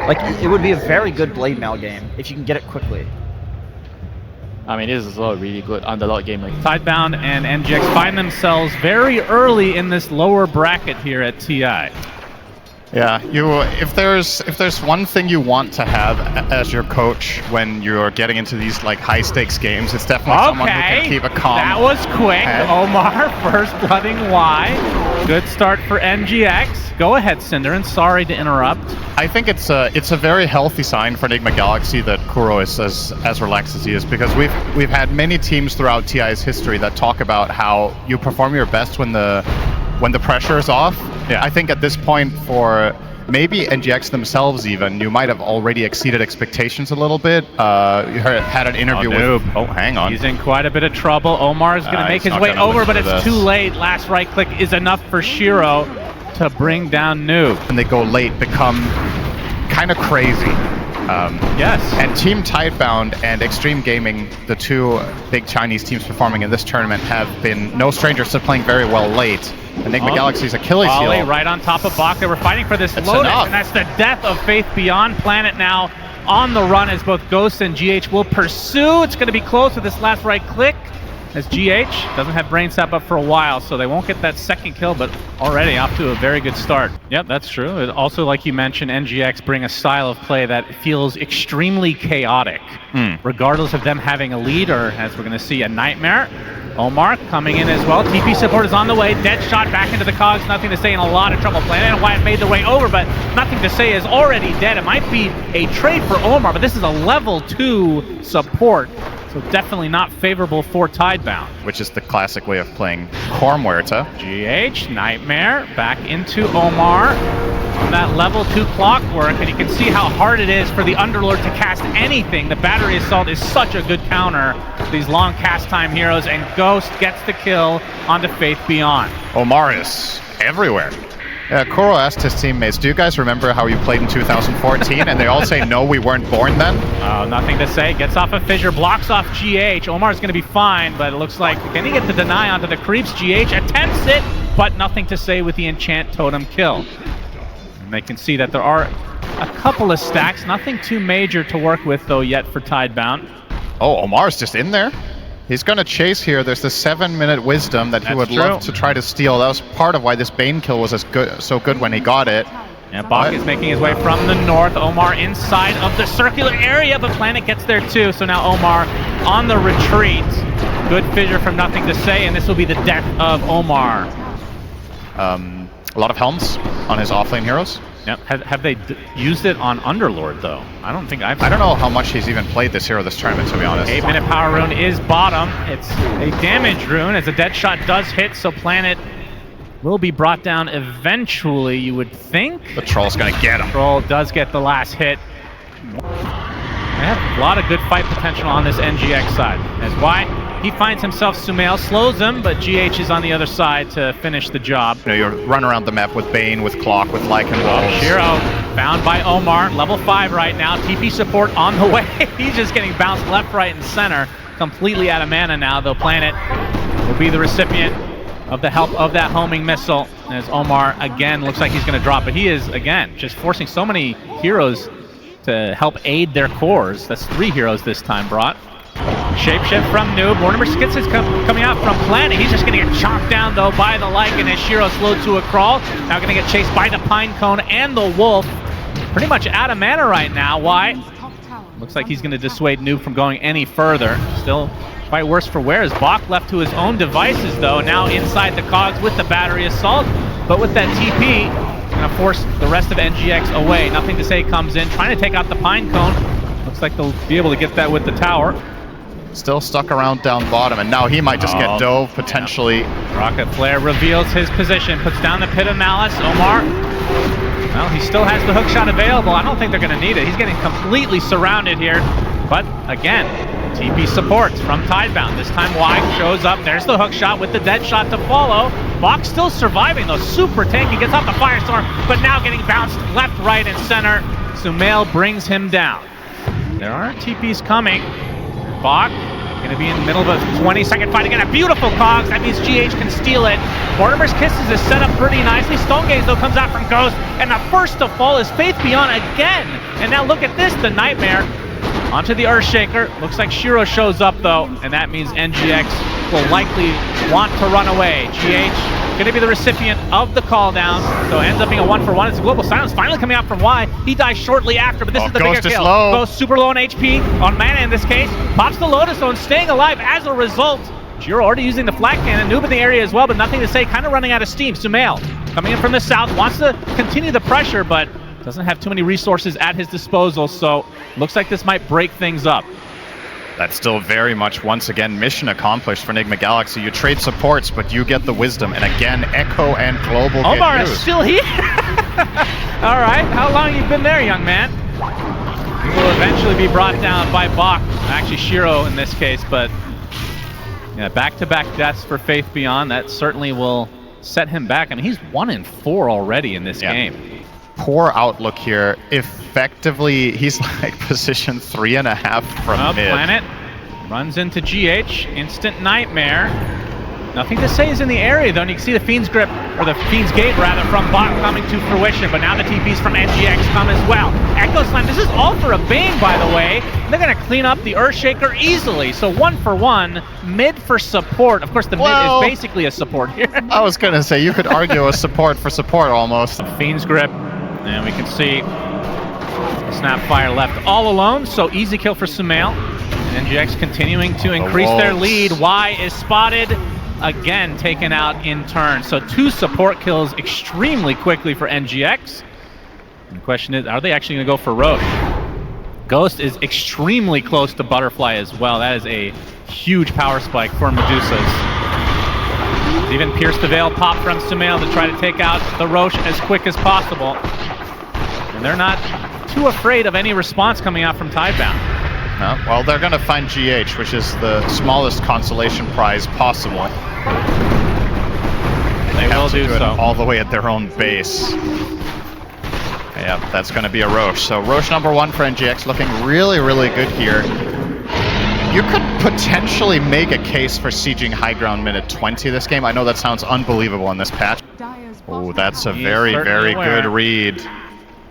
Like, it would be a very good blade mail game if you can get it quickly. I mean, this is a really good underlord game. Like Tidebound and NGX find themselves very early in this lower bracket here at TI. Yeah, if there's one thing you want to have as your coach when you're getting into these like high stakes games, it's definitely someone who can keep a calm. That was quick. head. Omar first blooding Y. Good start for NGX. Go ahead, Cinder, and sorry to interrupt. I think it's a very healthy sign for Nigma Galaxy that Kuro is as relaxed as he is, because we've had many teams throughout TI's history that talk about how you perform your best when the pressure is off. Yeah. I think at this point, for maybe NGX themselves even, you might have already exceeded expectations a little bit. You had an interview with... Oh, hang on. He's in quite a bit of trouble. Omar is going to make his way over, but it's too late. Last right click is enough for Shiro to bring down Noob. When they go late, become kind of crazy. Yes. And Team Tidebound and Extreme Gaming, the two big Chinese teams performing in this tournament, have been no strangers to playing very well late. Enigma Galaxy's Achilles heel. Right on top of Bak. They were fighting for this Lotus, and that's the death of Faith Beyond. Planet now on the run as both Ghost and GH will pursue. It's going to be close with this last right click, as GH doesn't have brain sap up for a while, so they won't get that second kill, but already off to a very good start. Yep, that's true. It also, like you mentioned, NGX bring a style of play that feels extremely chaotic, regardless of them having a lead, or as we're going to see, a nightmare. Omar coming in as well. TP support is on the way. Dead shot back into the cogs. Nothing to say, in a lot of trouble. Planet and Wyatt made their way over, but nothing to say is already dead. It might be a trade for Omar, but this is a level 2 support. So definitely not favorable for Tidebound. Which is the classic way of playing Core Muerta. GH, Nightmare, back into Omar on that level 2 clockwork, and you can see how hard it is for the Underlord to cast anything. The Battery Assault is such a good counter to these long cast time heroes, and Ghost gets the kill onto Faith Beyond. Omar is everywhere. Kuro asked his teammates, do you guys remember how you played in 2014? And they all say, no, we weren't born then. Oh, nothing to say. Gets off a fissure, blocks off GH. Omar's going to be fine, but it looks like, can he get the deny onto the creeps? GH attempts it, but nothing to say with the enchant totem kill. And they can see that there are a couple of stacks. Nothing too major to work with, though, yet for Tidebound. Oh, Omar's just in there. He's going to chase here. There's the 7-minute wisdom that he would love to try to steal. That was part of why this Bane kill was so good when he got it. Yeah, Bak is making his way from the north. Omar inside of the circular area, but Planet gets there too. So now Omar on the retreat. Good fissure from nothing to say, and this will be the death of Omar. A lot of helms on his offlane heroes. Yep. Have they used it on Underlord, though? I don't think I don't know how much he's even played this hero this tournament, to be honest. 8-minute power rune is bottom. It's a damage rune, as a dead shot does hit, so Planet will be brought down eventually, you would think. The Troll's going to get him. Troll does get the last hit. They have a lot of good fight potential on this NGX side. As why he finds himself Sumail, slows him, but GH is on the other side to finish the job. You know, you run around the map with Bane, with Clock, with Lycan Walls. Shiro found by Omar, level 5 right now. TP support on the way. He's just getting bounced left, right, and center. Completely out of mana now, though. Planet will be the recipient of the help of that homing missile. As Omar, again, looks like he's going to drop, but he is, again, just forcing so many heroes to help aid their cores. That's 3 heroes this time brought. Shapeshift from Noob. Mortimer Skits is coming out from Planet. He's just going to get chopped down, though, by the Lycan as Shiro slowed to a crawl. Now going to get chased by the Pine Cone and the Wolf. Pretty much out of mana right now. Why? Looks like he's going to dissuade Noob from going any further. Still quite worse for wear as Bak left to his own devices, though. Now inside the cogs with the Battery Assault. But with that TP, going to force the rest of NGX away. Nothing to say comes in, trying to take out the Pine Cone. Looks like they'll be able to get that with the tower. Still stuck around down bottom, and now he might just get dove, potentially. Yeah. Rocket Flare reveals his position, puts down the Pit of Malice. Omar, well, he still has the hookshot available. I don't think they're going to need it. He's getting completely surrounded here. But again, TP supports from Tidebound. This time Y shows up. There's the hookshot with the dead shot to follow. Bak still surviving, though. Super tanky, gets off the Firestorm, but now getting bounced left, right, and center. Sumail brings him down. There are TPs coming. Bak Gonna be in the middle of a 20-second fight again. A beautiful cogs. That means GH can steal it. Mortimer's Kisses is set up pretty nicely. Stone Gaze, though, comes out from Ghost. And the first to fall is Faith Beyond again. And now look at this, the Nightmare. Onto the Earthshaker. Looks like Shiro shows up, though. And that means NGX will likely want to run away. GH going to be the recipient of the call down, so ends up being a 1-for-1. It's a Global Silence finally coming out from Y. He dies shortly after, but this is the bigger kill. Ghost super low on HP, on mana in this case. Pops the Lotus Zone, staying alive as a result. Jiro already using the flat cannon, Noob in the area as well, but nothing to say, kind of running out of steam. Sumail coming in from the south, wants to continue the pressure, but doesn't have too many resources at his disposal, so looks like this might break things up. That's still very much, once again, mission accomplished for Nigma Galaxy. You trade supports, but you get the wisdom. And again, Echo and Global Omar get is still here. All right, how long you been there, young man? He will eventually be brought down by Bach. Actually, Shiro in this case, but yeah, back-to-back deaths for Faith Beyond. That certainly will set him back. I mean, he's 1-4 already in this game. Poor outlook here. Effectively, he's like position 3.5 from mid. Planet runs into GH. Instant Nightmare. Nothing to say is in the area, though, and you can see the Fiend's Grip, or the Fiend's Gate, rather, from Bot coming to fruition, but now the TPs from NGX come as well. Echo Slam, this is all for a Bane, by the way. They're going to clean up the Earthshaker easily, so 1-for-1, mid for support. Of course, the mid is basically a support here. I was going to say, you could argue a support for support, almost. Fiend's Grip, and we can see Snapfire left all alone, so easy kill for Sumail. And NGX continuing to increase their lead. Y is spotted. Again, taken out in turn. So 2 support kills extremely quickly for NGX. And the question is, are they actually going to go for Roche? Ghost is extremely close to Butterfly as well. That is a huge power spike for Medusas. Even pierced the veil pop from Sumail to try to take out the Roche as quick as possible. And they're not too afraid of any response coming out from Tidebound. No, well, they're going to find GH, which is the smallest consolation prize possible. They will do so. All the way at their own base. Yeah, that's going to be a Roche. So Roche #1 for NGX, looking really, really good here. You could potentially make a case for sieging high ground minute 20 this game. I know that sounds unbelievable in this patch. Oh, that's a very, very good read.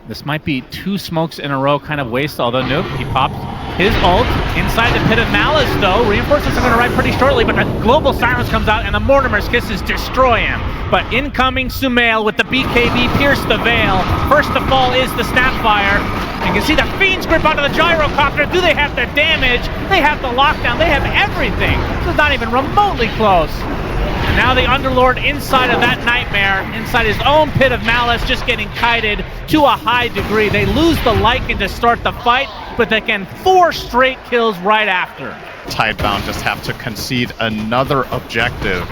This might be 2 smokes in a row kind of waste, although nope, he popped his ult inside the Pit of Malice, though. Reinforcements are going to arrive pretty shortly, but the Global Silence comes out and the Mortimer's Kisses destroy him. But incoming Sumail with the BKB pierce the veil. First to fall is the Snapfire. You can see the Fiend's Grip onto the Gyrocopter. Do they have the damage? They have the lockdown. They have everything. This is not even remotely close. And now the Underlord inside of that Nightmare, inside his own Pit of Malice, just getting kited to a high degree. They lose the Lycan to start the fight, but they can 4 straight kills right after. Tidebound just have to concede another objective.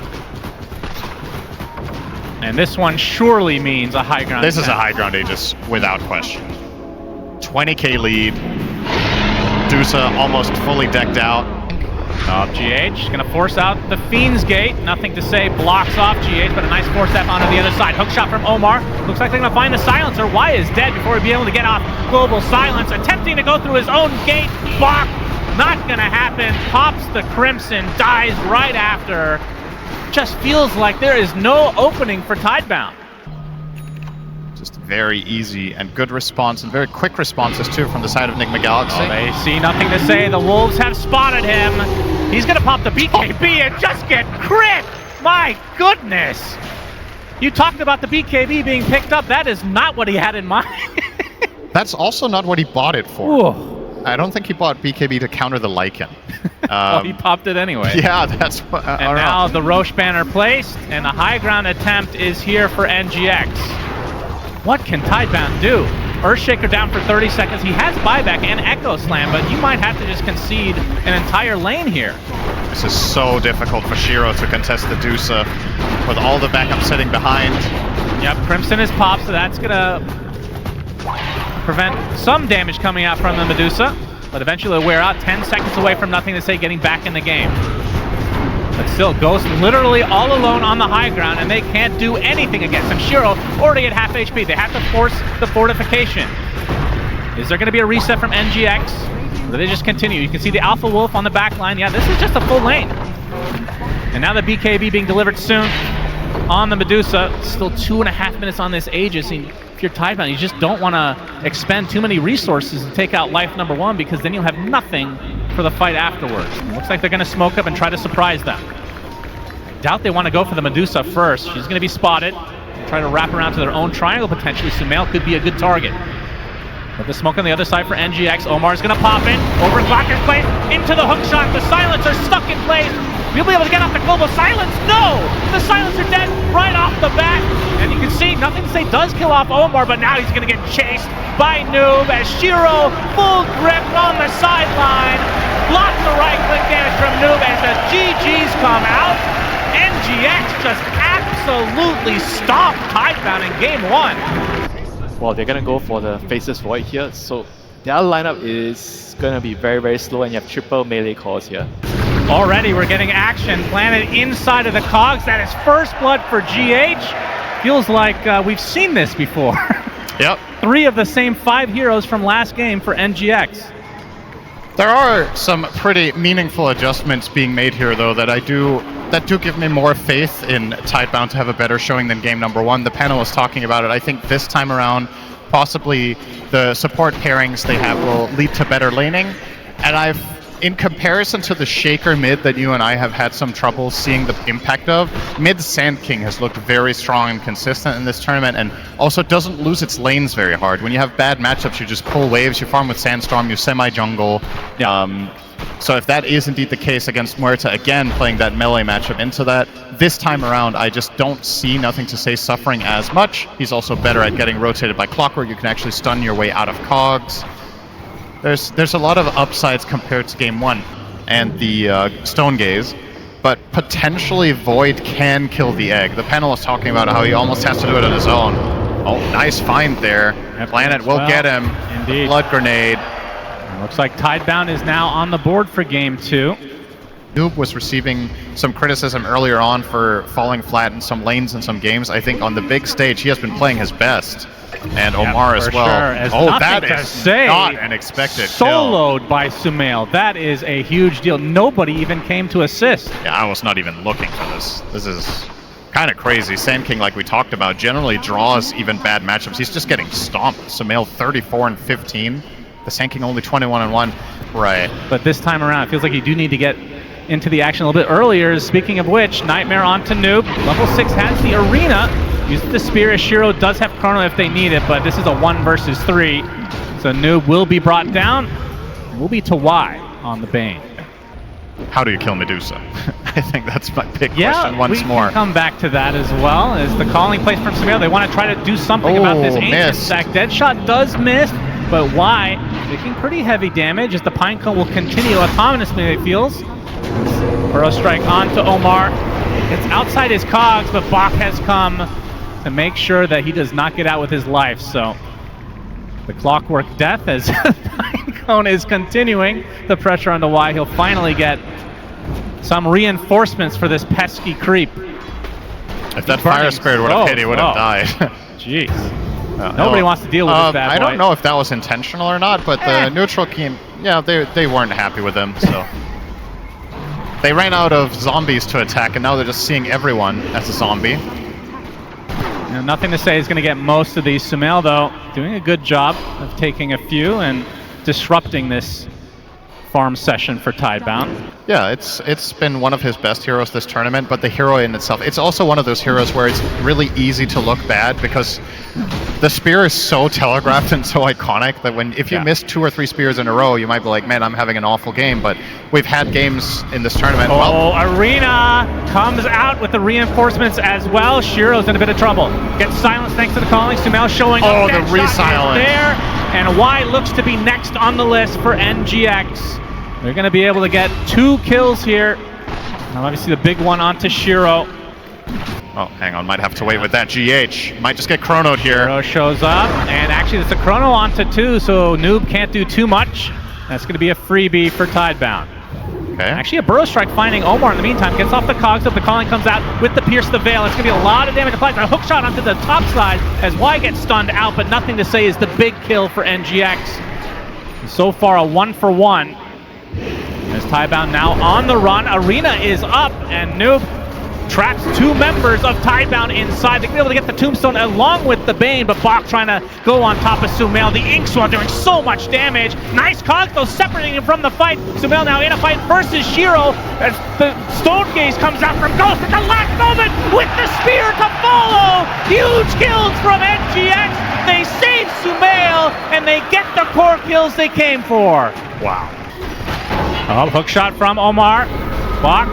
And this one surely means a high ground. This is a high ground Aegis, without question. 20k lead. Dusa almost fully decked out. GH gonna force out the Fiend's Gate. Nothing to say, blocks off GH, but a nice force step onto the other side. Hook shot from Omar. Looks like they're gonna find the silencer. Y is dead before he'll be able to get off Global Silence. Attempting to go through his own gate. Block. Not gonna happen. Pops the Crimson. Dies right after. Just feels like there is no opening for Tidebound. Just very easy and good response, and very quick responses too from the side of Nigma Galaxy. Oh, they see nothing to say. The Wolves have spotted him. He's gonna pop the BKB and just get crit! My goodness! You talked about the BKB being picked up. That is not what he had in mind. That's also not what he bought it for. Ooh. I don't think he bought BKB to counter the Lycan. Well, he popped it anyway. Yeah, that's what... and now the Roche banner placed, and the high ground attempt is here for NGX. What can Tidebound do? Earthshaker down for 30 seconds. He has buyback and Echo Slam, but you might have to just concede an entire lane here. This is so difficult for Shiro to contest the Dusa with all the backup sitting behind. Yep, Crimson is popped, so that's gonna prevent some damage coming out from the Medusa, but eventually it'll wear out. 10 seconds away from nothing to say, getting back in the game. But still, Ghost literally all alone on the high ground, and they can't do anything against him. Shiro already at half HP. They have to force the fortification. Is there going to be a reset from NGX? Or do they just continue? You can see the Alpha Wolf on the back line. Yeah, this is just a full lane. And now the BKB being delivered soon on the Medusa. Still 2.5 minutes on this Aegis. And if you're Tidebound, you just don't want to expend too many resources to take out life number 1, because then you'll have nothing for the fight afterwards. It looks like they're going to smoke up and try to surprise them. I doubt they want to go for the Medusa first. She's going to be spotted. Try to wrap around to their own triangle potentially. Sumail could be a good target. But the smoke on the other side for NGX. Omar's going to pop in. Over Glocker's place. Into the hook shot. The silencer stuck in place. We'll be able to get off the global silence. No! The silencer dead right off the bat. And you can see Nothing to Say does kill off Omar, but now he's going to get chased by Noob as Shiro full grip on the sideline. Lots of right click damage from Noob as the GGs come out. NGX just absolutely stomped Tidebound in game 1. Well, they're gonna go for the Faceless Void here, so their lineup is gonna be very, very slow, and you have triple melee calls here. Already we're getting action planted inside of the cogs. That is first blood for GH. Feels like we've seen this before. Yep. 3 of the same 5 heroes from last game for NGX. There are some pretty meaningful adjustments being made here, though, that do give me more faith in Tidebound to have a better showing than game number 1. The panel was talking about it. I think this time around, possibly the support pairings they have will lead to better laning. And in comparison to the Shaker mid that you and I have had some trouble seeing the impact of, mid Sand King has looked very strong and consistent in this tournament, and also doesn't lose its lanes very hard. When you have bad matchups, you just pull waves, you farm with Sandstorm, you semi-jungle. So if that is indeed the case against Muerta, again, playing that melee matchup into that, this time around, I just don't see Nothing to Say suffering as much. He's also better at getting rotated by Clockwork. You can actually stun your way out of cogs. There's a lot of upsides compared to game 1 and the Stone Gaze, but potentially Void can kill the egg. The panel is talking about how he almost has to do it on his own. Oh, nice find there. Planet will get him. Indeed. Blood Grenade. Looks like Tidebound is now on the board for game 2. Noob was receiving some criticism earlier on for falling flat in some lanes in some games. I think on the big stage he has been playing his best. And Omar as well. Sure. Oh, that is not an expected soloed kill. by Sumail. That is a huge deal. Nobody even came to assist. Yeah, I was not even looking for this. This is kind of crazy. Sand King, like we talked about, generally draws even bad matchups. He's just getting stomped. Sumail 34 and 15. The Sand King only 21 and 1. Right. But this time around, it feels like you do need to get into the action a little bit earlier. Speaking of which, Nightmare onto Noob. Level 6 has the arena. Uses the spear as Shiro does have chrono if they need it, but this is a 1 versus 3. So Noob will be brought down. We'll be to Y on the Bane. How do you kill Medusa? I think that's my big question once more. Can come back to that as well. As the calling place from Sumail, they want to try to do something about this ancient stack. Deadshot does miss, but Y making pretty heavy damage as the Pinecone will continue autonomously, it feels. Burrow strike onto Omar. It's outside his cogs, but Bach has come to make sure that he does not get out with his life. So the Clockwork death as Pinecone is continuing the pressure on the Y. He'll finally get some reinforcements for this pesky creep. If that Fire Spirit would have hit, he would have died. Jeez. Nobody wants to deal with this bad boy. I don't know if that was intentional or not, but the neutral team, yeah, they weren't happy with him, so. They ran out of zombies to attack, and now they're just seeing everyone as a zombie. Nothing to Say is going to get most of these. Sumail, though, doing a good job of taking a few and disrupting this farm session for Tidebound. Yeah, it's been one of his best heroes this tournament, but the hero in itself, it's also one of those heroes where it's really easy to look bad because the spear is so telegraphed and so iconic that if you miss 2 or 3 spears in a row, you might be like, man, I'm having an awful game, but we've had games in this tournament. Arena comes out with the reinforcements as well. Shiro's in a bit of trouble. Gets silenced thanks to the calling. Sumail showing up. The re-silence there. And Y looks to be next on the list for NGX. They're going to be able to get 2 kills here. And obviously the big one onto Shiro. Oh, hang on. Might have to wait with that. GH might just get chronoed here. Shiro shows up. And actually it's a chrono onto 2, so Noob can't do too much. That's going to be a freebie for Tidebound. Okay. Actually, a Burrow Strike finding Omar in the meantime. Gets off the cogs up. The calling comes out with the Pierce the Veil. It's going to be a lot of damage applied. A hook shot onto the top side as Y gets stunned out, but Nothing to Say is the big kill for NGX. So far, a 1-for-1. As Tidebound now on the run. Arena is up, and Noob traps two members of Tidebound inside. They're going to be able to get the tombstone along with the Bane, but Bach trying to go on top of Sumail. The Inkswell doing so much damage. Nice cogs though, separating him from the fight. Sumail now in a fight versus Shiro as the Stone Gaze comes out from Ghost at the last moment with the spear to follow. Huge kills from NGX. They save Sumail and they get the core kills they came for. Wow. Hook shot from Omar. Bach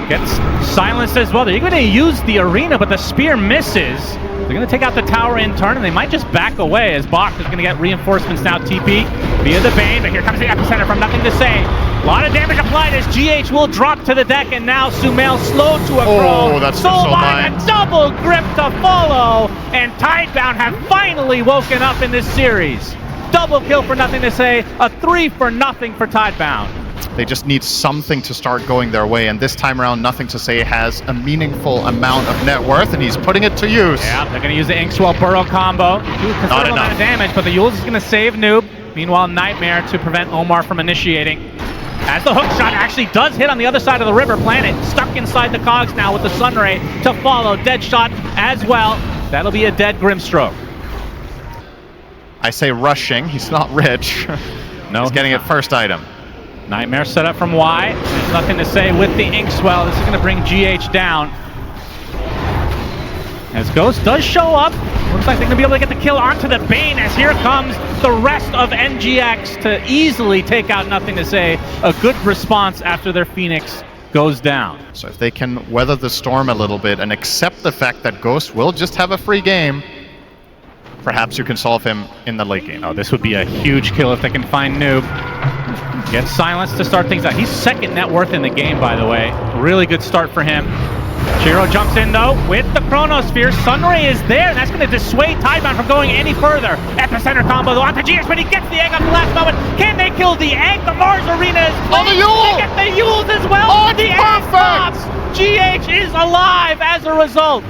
gets silenced as well. They're going to use the arena, but the spear misses. They're going to take out the tower in turn, and they might just back away as Bach is going to get reinforcements now. TP via the Bane, but here comes the epicenter from nothing to say. A lot of damage applied as GH will drop to the deck, and now Sumail slowed to a crawl. Oh, that's Soul so Line, a double grip to follow, and Tidebound have finally woken up in this series. Double kill for nothing to say, a 3-for-0 for Tidebound. They just need something to start going their way, and this time around, Nothing to Say has a meaningful amount of net worth, and he's putting it to use. Yeah, they're going to use the Inkswell Burrow combo. Not enough of damage, but the Yules is going to save Noob. Meanwhile, Nightmare to prevent Omar from initiating. As the hook shot actually does hit on the other side of the river, Planet stuck inside the cogs now with the Sunray to follow. Dead shot as well. That'll be a dead Grimstroke. I say rushing, he's not rich. No, he's getting it first item. Nightmare set up from Y. There's nothing to say with the Inkswell. This is going to bring GH down. As Ghost does show up. Looks like they're going to be able to get the kill onto the Bane as here comes the rest of NGX to easily take out Nothing to Say. A good response after their Phoenix goes down. So if they can weather the storm a little bit and accept the fact that Ghost will just have a free game, perhaps you can solve him in the late game. Oh, this would be a huge kill if they can find Noob. Gets silenced to start things out. He's second net worth in the game, by the way. Really good start for him. Shiro jumps in, though, with the Chronosphere. Sunray is there, and that's going to dissuade Tidebound from going any further. Epicenter combo, though, onto GX, but he gets the egg at the last moment. Can they kill the egg? The Mars Arena is playing. Oh, the Yule! They get the Yules as well. Oh, the egg stops. GH is alive as a result.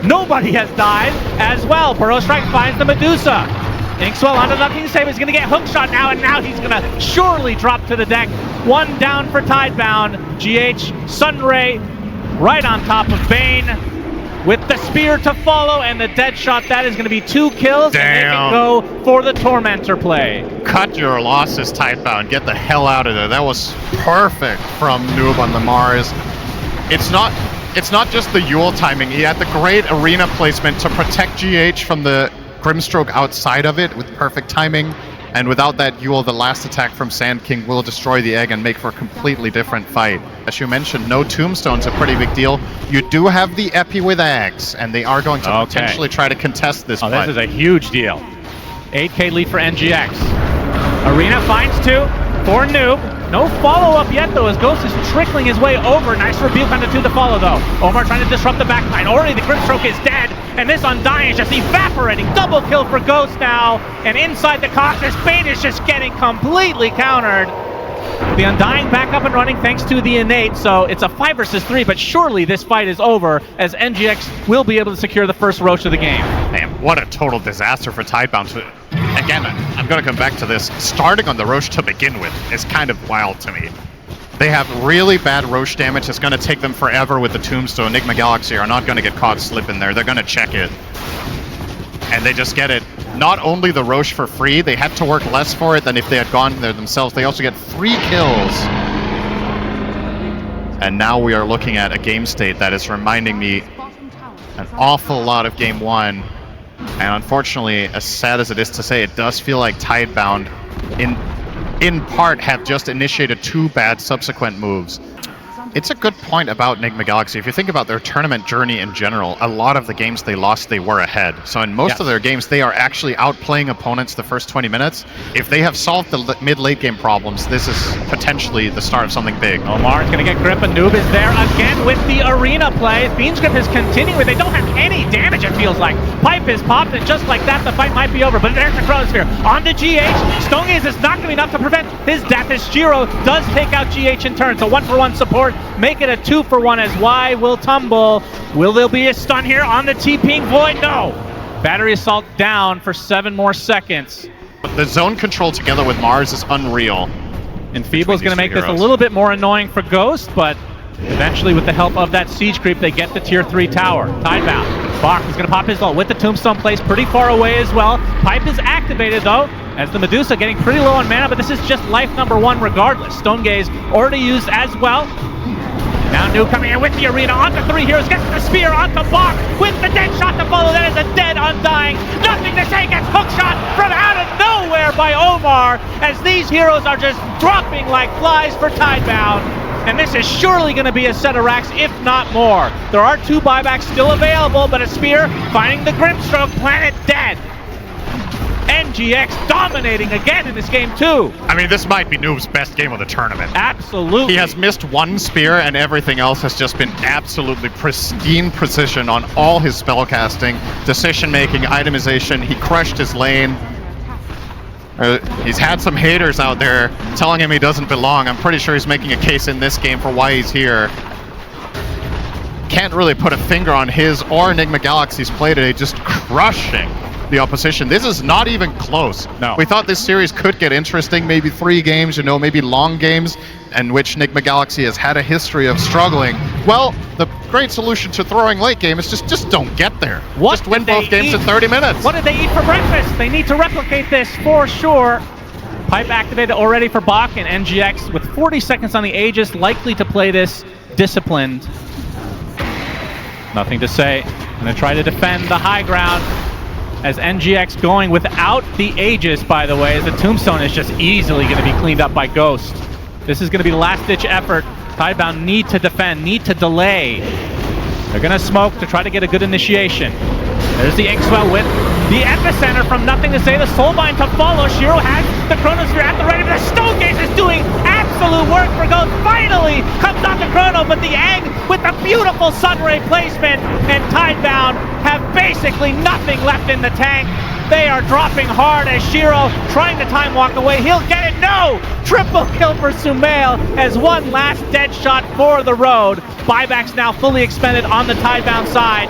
Nobody has died as well. Burrow Strike finds the Medusa. Inkswell onto Nothing to Say. He's going to get hookshot now, and now he's going to surely drop to the deck. One down for Tidebound. GH, Sunray, right on top of Bane, with the spear to follow, and the dead shot. That is going to be 2 kills. Damn. And they can go for the Tormentor play. Cut your losses, Tidebound. Get the hell out of there. That was perfect from Noob on the Mars. It's not just the Yule timing. He had the great arena placement to protect GH from the Grimstroke outside of it with perfect timing. And without that Yule, the last attack from Sand King will destroy the egg and make for a completely different fight. As you mentioned, no tombstone's a pretty big deal. You do have the Epi with Ags, and they are going to potentially try to contest this fight. This is a huge deal. 8K lead for NGX. Arena finds 2 for Noob. No follow-up yet, though, as Ghost is trickling his way over. Nice rebuke on the 2 to follow, though. Omar trying to disrupt the backline. Already the Grimstroke is dead, and this Undying is just evaporating. Double kill for Ghost now, and inside the cogs, this Bane is just getting completely countered. The Undying back up and running thanks to the Innate, so it's a 5 versus 3, but surely this fight is over, as NGX will be able to secure the first Roach of the game. Man, what a total disaster for Tidebound. Again, I'm going to come back to this. Starting on the Roche to begin with is kind of wild to me. They have really bad Roche damage. It's going to take them forever with the Tombstone. Nigma Galaxy are not going to get caught slipping there. They're going to check it. And they just get it. Not only the Roche for free, they had to work less for it than if they had gone there themselves. They also get 3 kills. And now we are looking at a game state that is reminding me an awful lot of Game 1. And unfortunately, as sad as it is to say, it does feel like Tidebound, in part, have just initiated 2 bad subsequent moves. It's a good point about Nigma Galaxy. If you think about their tournament journey in general, a lot of the games they lost, they were ahead. So in most of their games, they are actually outplaying opponents the first 20 minutes. If they have solved the mid-late game problems, this is potentially the start of something big. Omar's going to get grip, and Noob is there again with the arena play. Fiend's grip is continuing. They don't have any damage, it feels like. Pipe is popped, and just like that, the fight might be over. But there's the Chronosphere. On to GH. Stone Gaze is not going to be enough to prevent his death, as Shiro does take out GH in turn. So 1-for-1 support. Make it a 2-for-1 as Y will tumble. Will there be a stun here on the TPing Void? No! Battery Assault down for 7 more seconds. The zone control together with Mars is unreal. And Feeble's going to make this a little bit more annoying for Ghost, but eventually with the help of that siege creep, they get the tier 3 tower. Tidebound. Bach is going to pop his ult with the tombstone placed pretty far away as well. Pipe is activated though, as the Medusa getting pretty low on mana, but this is just life number 1 regardless. Stone Gaze already used as well. Now New coming in with the arena, onto 3 heroes, gets the spear onto Bach with the dead shot to follow. That is a dead undying. Nothing to say, gets hookshot from out of nowhere by Omar, as these heroes are just dropping like flies for Tidebound. And this is surely going to be a set of racks, if not more. There are 2 buybacks still available, but a spear finding the Grimstroke, planet dead. NGX dominating again in this game too. I mean, this might be Noob's best game of the tournament. Absolutely. He has missed 1 spear and everything else has just been absolutely pristine precision on all his spellcasting, decision-making, itemization. He crushed his lane. He's had some haters out there telling him he doesn't belong. I'm pretty sure he's making a case in this game for why he's here. Can't really put a finger on his or Nigma Galaxy's play today, just crushing the opposition. This is not even close. No. We thought this series could get interesting, maybe 3 games, you know, maybe long games, in which Nigma Galaxy has had a history of struggling. Well, the great solution to throwing late game is just don't get there. Just win both games in 30 minutes. What did they eat for breakfast? They need to replicate this for sure. Pipe activated already for Bach, and NGX with 40 seconds on the Aegis, likely to play this disciplined. Nothing to say. Gonna try to defend the high ground, as NGX going without the Aegis, by the way, as the Tombstone is just easily going to be cleaned up by Ghost. This is going to be the last-ditch effort. Tidebound need to defend, need to delay. They're going to smoke to try to get a good initiation. There's the Inkswell with the Epicenter from Nothing to Say. The Soulbind to follow. Shiro has the Chronosphere at the ready, but the Stone Gaze is doing absolute work for Ghost. Finally comes off the Chrono, but the Egg with the beautiful Sunray placement, and Tidebound have basically nothing left in the tank. They are dropping hard as Shiro trying to time walk away. He'll get it. No! Triple kill for Sumail as 1 last dead shot for the road. Buybacks now fully expended on the Tidebound side,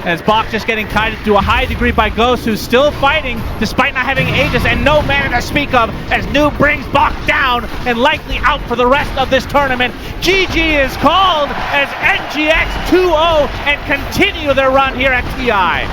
as Bach just getting tied to a high degree by Ghost, who's still fighting despite not having Aegis and no mana to speak of, as Noob brings Bach down and likely out for the rest of this tournament. GG is called as NGX 2-0 and continue their run here at TI.